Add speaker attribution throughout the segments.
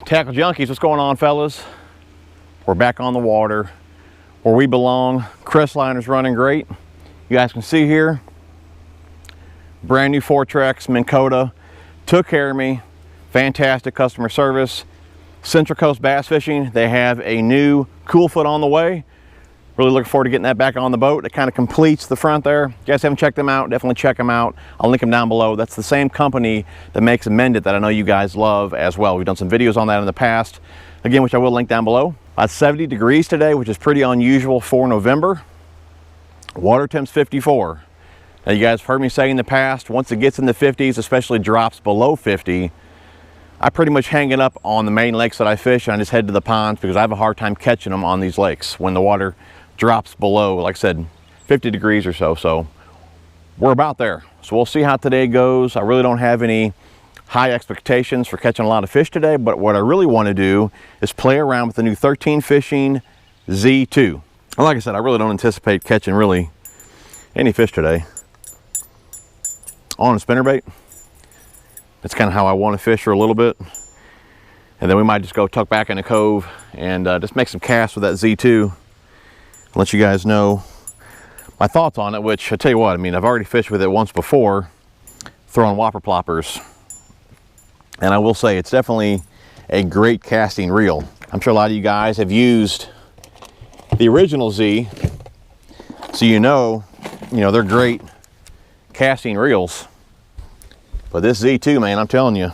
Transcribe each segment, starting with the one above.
Speaker 1: Tackle junkies, what's going on, fellas? We're back on the water where we belong. Crest liner's running great. You guys can see here, brand new Fortrex Minn Kota, took care of me. Fantastic customer service. Central Coast Bass Fishing, they have a new Coolfoot on the way. Really looking forward to getting that back on the boat. It kind of completes the front there. If you guys haven't checked them out, definitely check them out. I'll link them down below. That's the same company that makes Amended that I know you guys love as well. We've done some videos on that in the past, again, which I will link down below. About 70 degrees today, which is pretty unusual for November. Water temp's 54. Now you guys have heard me say in the past, once it gets in the 50s, especially drops below 50, I pretty much hang it up on the main lakes that I fish, and I just head to the ponds because I have a hard time catching them on these lakes when the water drops below, like I said, 50 degrees or so. So we're about there. So we'll see how today goes. I really don't have any high expectations for catching a lot of fish today, but what I really want to do is play around with the new 13 Fishing Z2. And like I said, I really don't anticipate catching really any fish today on a spinnerbait. That's kind of how I want to fish for a little bit. And then we might just go tuck back in the cove and just make some casts with that Z2. Let you guys know my thoughts on it, which I tell you what, I mean, I've already fished with it once before, throwing whopper ploppers. And I will say it's definitely a great casting reel. I'm sure a lot of you guys have used the original Z, so you know they're great casting reels. But this Z2, man, I'm telling you,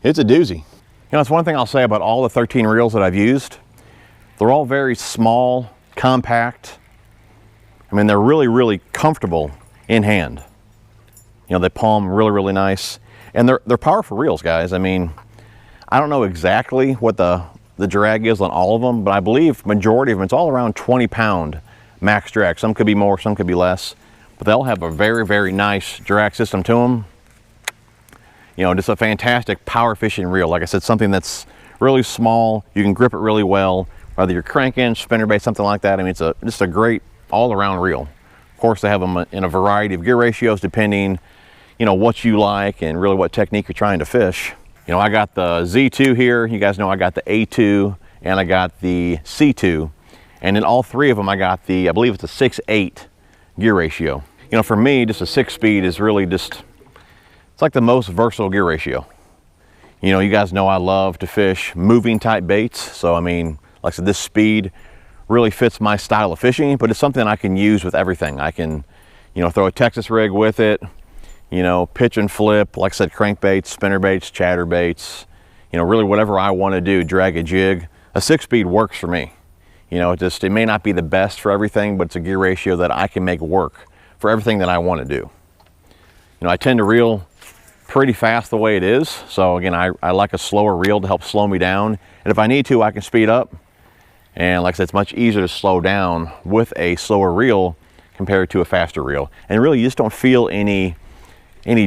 Speaker 1: it's a doozy. You know, it's one thing I'll say about all the 13 reels that I've used. They're all very small, compact. I mean, they're really, really comfortable in hand. You know, they palm really, really nice. And they're powerful reels, guys. I mean, I don't know exactly what the drag is on all of them, but I believe majority of them, it's all around 20-pound max drag. Some could be more, some could be less. But they'll have a very, very nice drag system to them. You know, just a fantastic power fishing reel. Like I said, something that's really small. You can grip it really well. Whether you're cranking, spinnerbait, something like that. I mean, it's just a great all-around reel. Of course, they have them in a variety of gear ratios depending, you know, what you like and really what technique you're trying to fish. You know, I got the Z2 here. You guys know I got the A2 and I got the C2. And in all three of them, I got the, I believe it's a 6/8 gear ratio. You know, for me, just a 6-speed is really just, it's like the most versatile gear ratio. You know, you guys know I love to fish moving type baits. So, I mean, like I said, this speed really fits my style of fishing, but it's something I can use with everything. I can, you know, throw a Texas rig with it, you know, pitch and flip, like I said, crankbaits, spinnerbaits, chatterbaits, you know, really whatever I want to do, drag a jig. A 6-speed works for me. You know, it may not be the best for everything, but it's a gear ratio that I can make work for everything that I want to do. You know, I tend to reel pretty fast the way it is. So again, I like a slower reel to help slow me down. And if I need to, I can speed up. And like I said, it's much easier to slow down with a slower reel compared to a faster reel. And really, you just don't feel any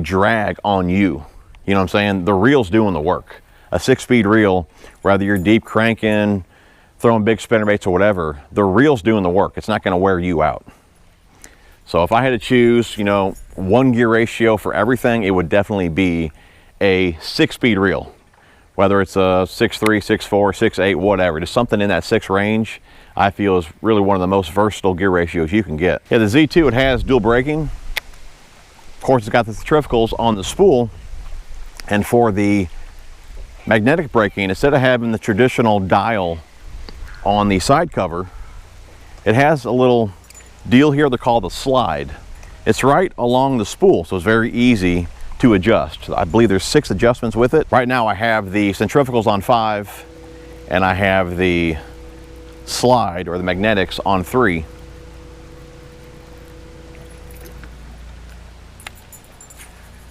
Speaker 1: drag on you. You know what I'm saying? The reel's doing the work. A 6-speed reel, whether you're deep cranking, throwing big spinnerbaits or whatever, the reel's doing the work. It's not going to wear you out. So if I had to choose, you know, one gear ratio for everything, it would definitely be a 6-speed reel. Whether it's a 6.3, 6.4, 6.8, whatever, just something in that 6 range, I feel is really one of the most versatile gear ratios you can get. Yeah, the Z2, it has dual braking. Of course, it's got the centrifugals on the spool. And for the magnetic braking, instead of having the traditional dial on the side cover, it has a little deal here they call the slide. It's right along the spool, so it's very easy to adjust. I believe there's 6 adjustments with it. Right now I have the centrifugals on 5 and I have the slide or the magnetics on 3.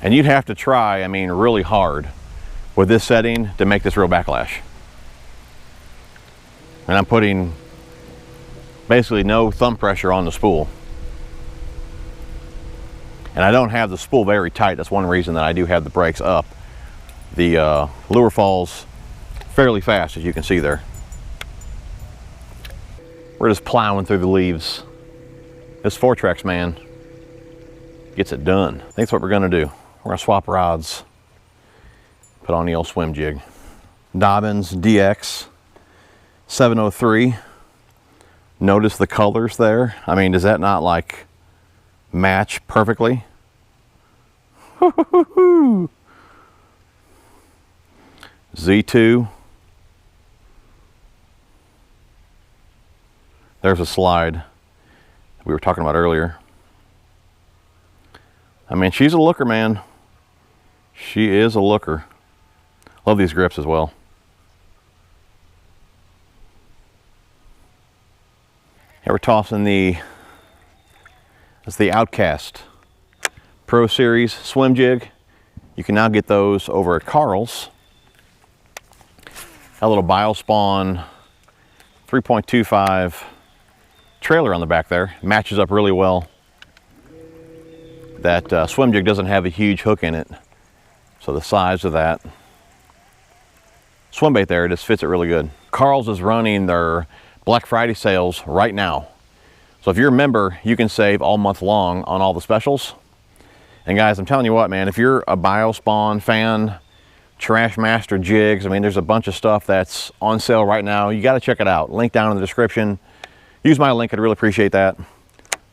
Speaker 1: And you'd have to try, I mean, really hard with this setting to make this real backlash. And I'm putting basically no thumb pressure on the spool. And I don't have the spool very tight. That's one reason that I do have the brakes up. The lure falls fairly fast, as you can see there. We're just plowing through the leaves. This Fortrex, man, gets it done. I think that's what we're gonna do. We're gonna swap rods, put on the old swim jig. Dobbins DX 703. Notice the colors there. I mean, does that not like match perfectly? Z2. There's a slide we were talking about earlier. I mean, she's a looker, man. She is a looker. Love these grips as well. Here we're tossing that's the Outcast Pro Series swim jig. You can now get those over at Karl's. A little Biospawn 3.25 trailer on the back there. Matches up really well. That swim jig doesn't have a huge hook in it, so the size of that swim bait there just fits it really good. Karl's is running their Black Friday sales right now. So if you're a member, you can save all month long on all the specials. And guys, I'm telling you what, man, if you're a Biospawn fan, Trash Master jigs, I mean, there's a bunch of stuff that's on sale right now. You got to check it out. Link down in the description. Use my link. I'd really appreciate that.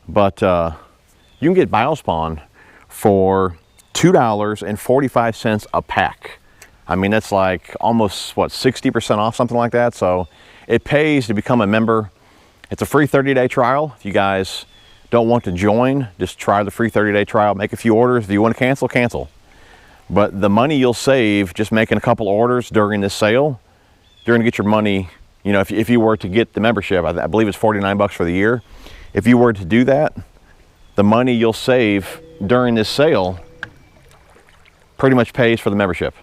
Speaker 1: But you can get Biospawn for $2.45 a pack. I mean, that's like almost, what, 60% off, something like that. So it pays to become a member. It's a free 30-day trial. If you guys don't want to join, just try the free 30-day trial. Make a few orders. If you want to cancel, cancel. But the money you'll save just making a couple orders during this sale, you're going to get your money. You know, if you were to get the membership, I believe it's 49 bucks for the year. If you were to do that, the money you'll save during this sale pretty much pays for the membership.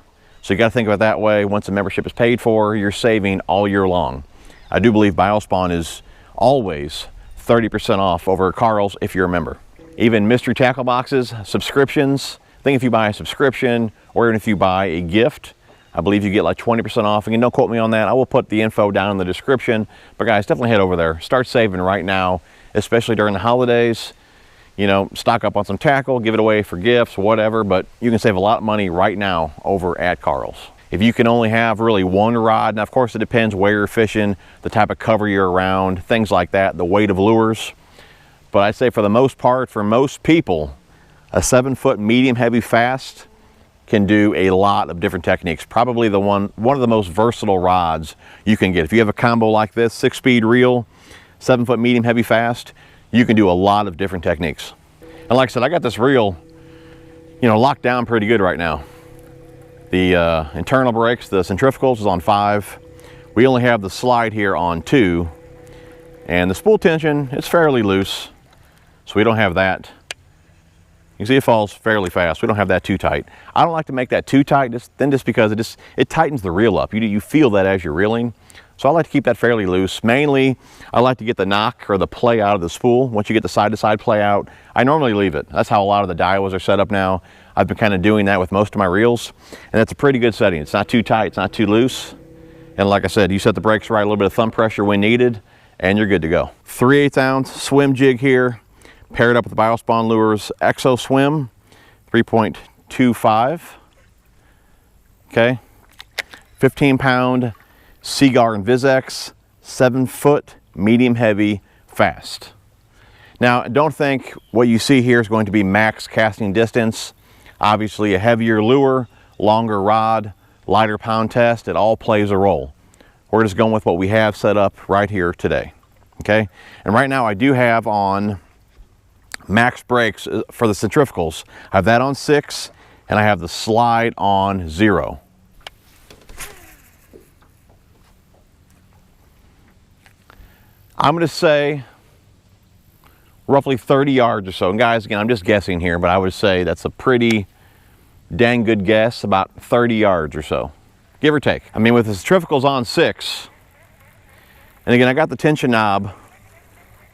Speaker 1: So you got to think about it that way. Once the membership is paid for, you're saving all year long. I do believe Biospawn is always 30% off over at Karl's if you're a member. Even mystery tackle boxes, subscriptions. I think if you buy a subscription or even if you buy a gift, I believe you get like 20% off. Again, don't quote me on that. I will put the info down in the description. But guys, definitely head over there. Start saving right now, especially during the holidays. You know, stock up on some tackle, give it away for gifts, whatever, but you can save a lot of money right now over at Karl's. If you can only have really one rod, now of course it depends where you're fishing, the type of cover you're around, things like that, the weight of lures. But I'd say for the most part, for most people, a 7-foot medium heavy fast can do a lot of different techniques. Probably one of the most versatile rods you can get. If you have a combo like this, 6-speed reel, 7-foot medium heavy fast, you can do a lot of different techniques. And like I said, I got this reel, you know, locked down pretty good right now. The internal brakes, the centrifugals is on 5. We only have the slide here on 2. And the spool tension, it's fairly loose, so we don't have that. You can see it falls fairly fast. We don't have that too tight. I don't like to make that too tight, just because it tightens the reel up. You feel that as you're reeling. So I like to keep that fairly loose. Mainly, I like to get the knock or the play out of the spool. Once you get the side-to-side play out, I normally leave it. That's how a lot of the Daiwas are set up now. I've been kind of doing that with most of my reels, and that's a pretty good setting. It's not too tight, it's not too loose. And like I said, you set the brakes right, a little bit of thumb pressure when needed, and you're good to go. 3/8 ounce swim jig here, paired up with the Biospawn Lures Exo Swim 3.25. Okay, 15-pound Seagar and VizX 7-foot medium heavy fast. Now, don't think what you see here is going to be max casting distance. Obviously, a heavier lure, longer rod, lighter pound test, it all plays a role. We're just going with what we have set up right here today. Okay, and right now I do have on max brakes for the centrifugals. I have that on 6, and I have the slide on 0. I'm going to say roughly 30 yards or so. And guys, again, I'm just guessing here, but I would say that's a pretty dang good guess, about 30 yards or so, give or take. I mean, with the centrifugals on 6, and again, I got the tension knob.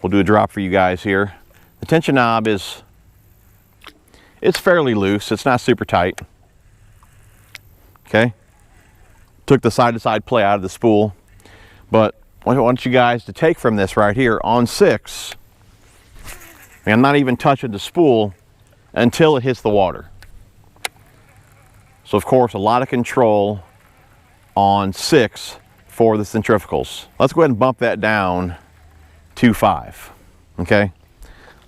Speaker 1: We'll do a drop for you guys here. The tension knob it's fairly loose. It's not super tight. Okay. Took the side-to-side play out of the spool, but what I want you guys to take from this right here on 6, I'm not even touching the spool until it hits the water. So of course, a lot of control on 6 for the centrifugals. Let's go ahead and bump that down to 5, okay?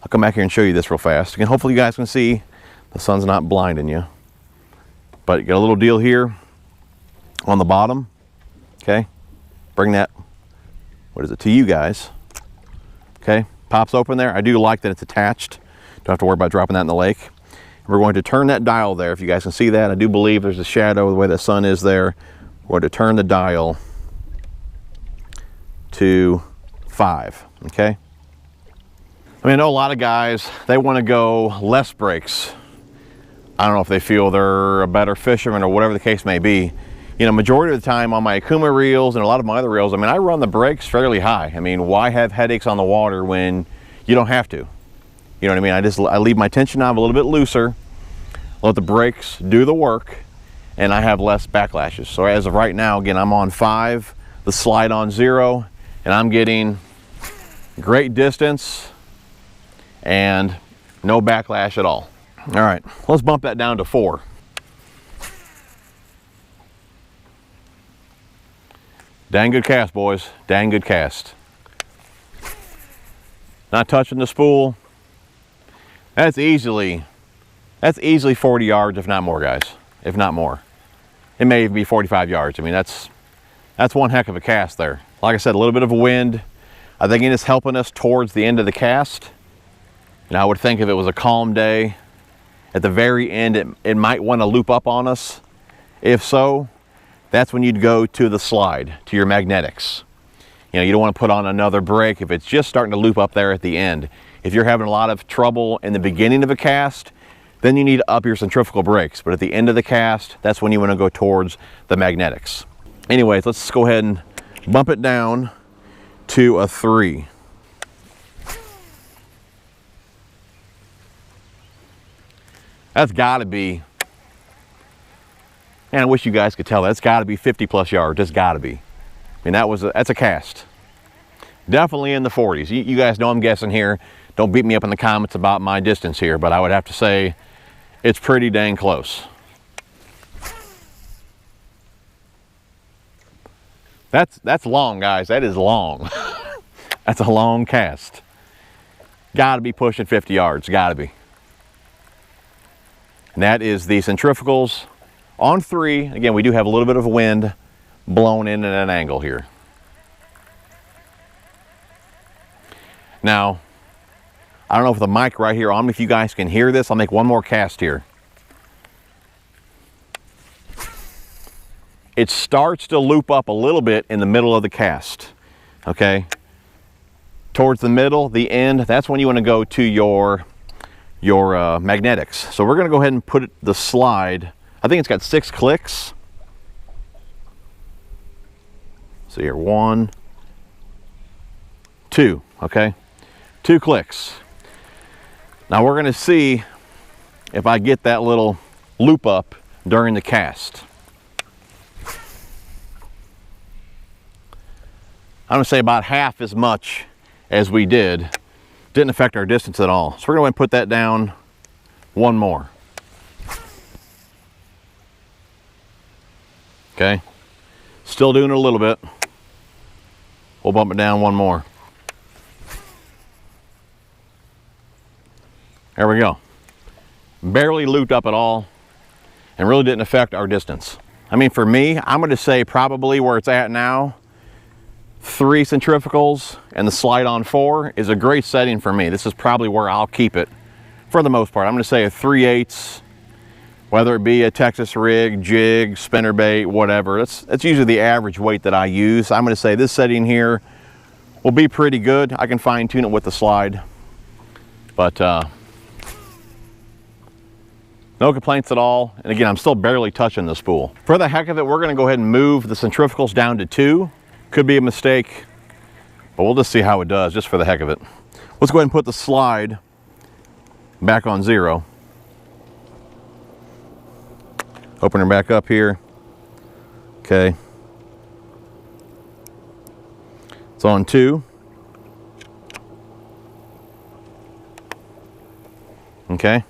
Speaker 1: I'll come back here and show you this real fast. Again, hopefully you guys can see the sun's not blinding you. But you got a little deal here on the bottom, okay? Bring that, what is it, to you guys, okay? Pops open there. I do like that it's attached. Don't have to worry about dropping that in the lake. We're going to turn that dial there. If you guys can see that, I do believe there's a shadow the way the sun is there. We're going to turn the dial to 5, okay? I mean, I know a lot of guys, they want to go less breaks. I don't know if they feel they're a better fisherman or whatever the case may be. You know, majority of the time on my Akuma reels and a lot of my other reels, I mean, I run the brakes fairly high. I mean, why have headaches on the water when you don't have to? You know what I mean? I leave my tension knob a little bit looser, let the brakes do the work, and I have less backlashes. So as of right now, again, I'm on 5, the slide on 0, and I'm getting great distance and no backlash at all. All right, let's bump that down to 4. Dang good cast, boys. Dang good cast. Not touching the spool. That's easily 40 yards, if not more, guys. If not more. It may even be 45 yards. I mean, that's one heck of a cast there. Like I said, a little bit of a wind. I think it is helping us towards the end of the cast. And I would think if it was a calm day, at the very end, it might want to loop up on us. If so, that's when you'd go to the slide, to your magnetics. You know, you don't want to put on another brake if it's just starting to loop up there at the end. If you're having a lot of trouble in the beginning of a cast, then you need to up your centrifugal brakes. But at the end of the cast, that's when you want to go towards the magnetics. Anyways, let's go ahead and bump it down to a 3. That's got to be, man, I wish you guys could tell that. That's got to be 50 plus yards. It's got to be. I mean, that's a cast. Definitely in the 40s. You guys know I'm guessing here. Don't beat me up in the comments about my distance here, but I would have to say it's pretty dang close. That's long, guys. That is long. That's a long cast. Got to be pushing 50 yards. Got to be. And that is the centrifugals on 3. Again, we do have a little bit of wind blowing in at an angle here. Now, I don't know if the mic right here on me, if you guys can hear this, I'll make one more cast here. It starts to loop up a little bit in the middle of the cast, okay? Towards the middle, the end, that's when you want to go to your magnetics. So we're going to go ahead and put the slide, I think it's got 6 clicks. So here, 1, 2, okay? 2 clicks. Now we're going to see if I get that little loop up during the cast. I'm going to say about half as much as we did. Didn't affect our distance at all. So we're going to put that down 1 more. Okay. Still doing it a little bit. We'll bump it down 1 more. There we go. Barely looped up at all and really didn't affect our distance. I mean, for me, I'm going to say probably where it's at now, 3 centrifugals and the slide on 4 is a great setting for me. This is probably where I'll keep it for the most part. I'm going to say a 3/8, whether it be a Texas rig, jig, spinnerbait, whatever. That's usually the average weight that I use. I'm going to say this setting here will be pretty good. I can fine tune it with the slide, but no complaints at all. And again, I'm still barely touching the spool. For the heck of it, we're going to go ahead and move the centrifugals down to 2. Could be a mistake, but we'll just see how it does, just for the heck of it. Let's go ahead and put the slide back on 0. Open her back up here. Okay. It's on 2. Okay.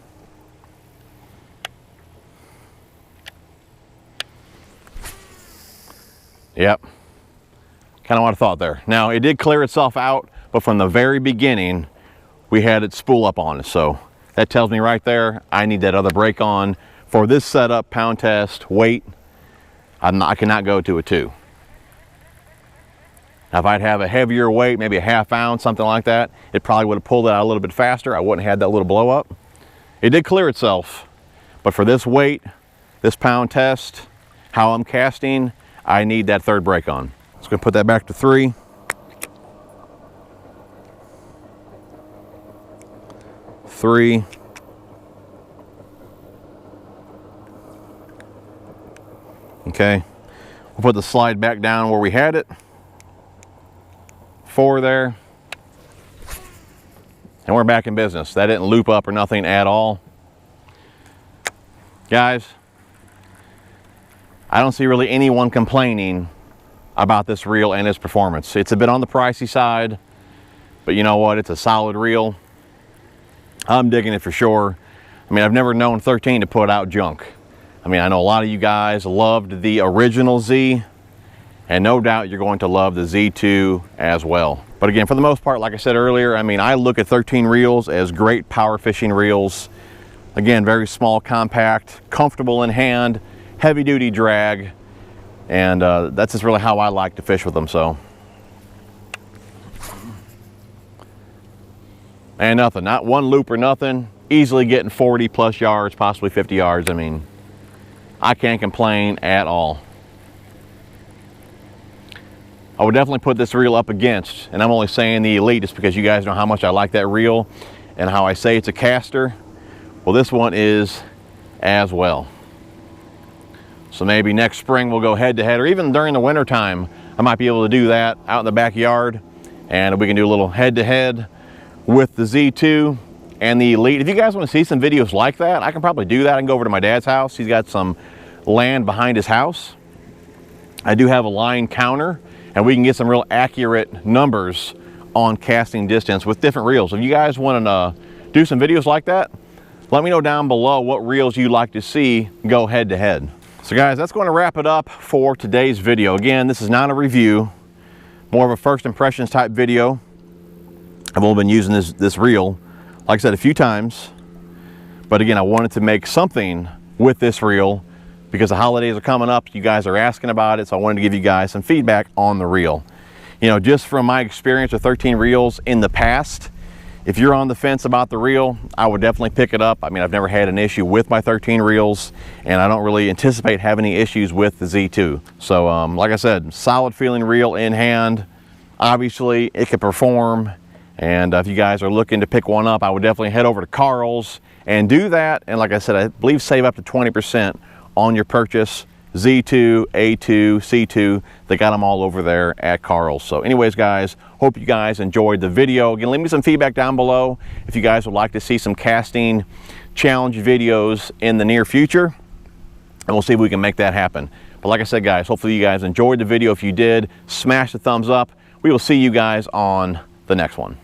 Speaker 1: Yep, kind of what I thought there. Now it did clear itself out, but from the very beginning we had it spool up on us, so that tells me right there I need that other brake on. For this setup, pound test, weight, I cannot go to a 2. Now if I'd have a heavier weight, maybe a ½ ounce, something like that, it probably would have pulled it out a little bit faster. I wouldn't have had that little blow up. It did clear itself, but for this weight, this pound test, how I'm casting, I need that third brake on. Just gonna put that back to 3. Three. Okay, we'll put the slide back down where we had it. 4 there. And we're back in business. That didn't loop up or nothing at all. Guys, I don't see really anyone complaining about this reel and its performance. It's a bit on the pricey side, but you know what? It's a solid reel. I'm digging it for sure. I mean, I've never known 13 to put out junk. I mean, I know a lot of you guys loved the original Z, and no doubt you're going to love the Z2 as well. But again, for the most part, like I said earlier, I mean, I look at 13 reels as great power fishing reels. Again, very small, compact, comfortable in hand, heavy duty drag, and that's just really how I like to fish with them. So, and nothing, not one loop or nothing, easily getting 40 plus yards, possibly 50 yards. I mean, I can't complain at all. I would definitely put this reel up against, and I'm only saying the Elite just because you guys know how much I like that reel and how I say it's a caster. Well, this one is as well. So maybe next spring we'll go head to head, or even during the winter time, I might be able to do that out in the backyard, and we can do a little head to head with the Z2 and the Elite. If you guys want to see some videos like that, I can probably do that. I can go over to my dad's house. He's got some land behind his house. I do have a line counter, and we can get some real accurate numbers on casting distance with different reels. If you guys want to do some videos like that, let me know down below what reels you'd like to see go head to head. So guys, that's going to wrap it up for today's video. Again, this is not a review, more of a first impressions type video. I've only been using this reel, like I said, a few times, but again, I wanted to make something with this reel because the holidays are coming up. You guys are asking about it, so I wanted to give you guys some feedback on the reel. You know, just from my experience with 13 reels in the past, if you're on the fence about the reel, I would definitely pick it up. I mean, I've never had an issue with my 13 reels, and I don't really anticipate having any issues with the Z2. So, like I said, solid feeling reel in hand. Obviously, it can perform, and if you guys are looking to pick one up, I would definitely head over to Karl's and do that. And like I said, I believe save up to 20% on your purchase. Z2, A2, C2, they got them all over there at Karl's. So anyways, guys, hope you guys enjoyed the video. Again, leave me some feedback down below if you guys would like to see some casting challenge videos in the near future, and we'll see if we can make that happen. But like I said, guys, hopefully you guys enjoyed the video. If you did, smash the thumbs up. We will see you guys on the next one.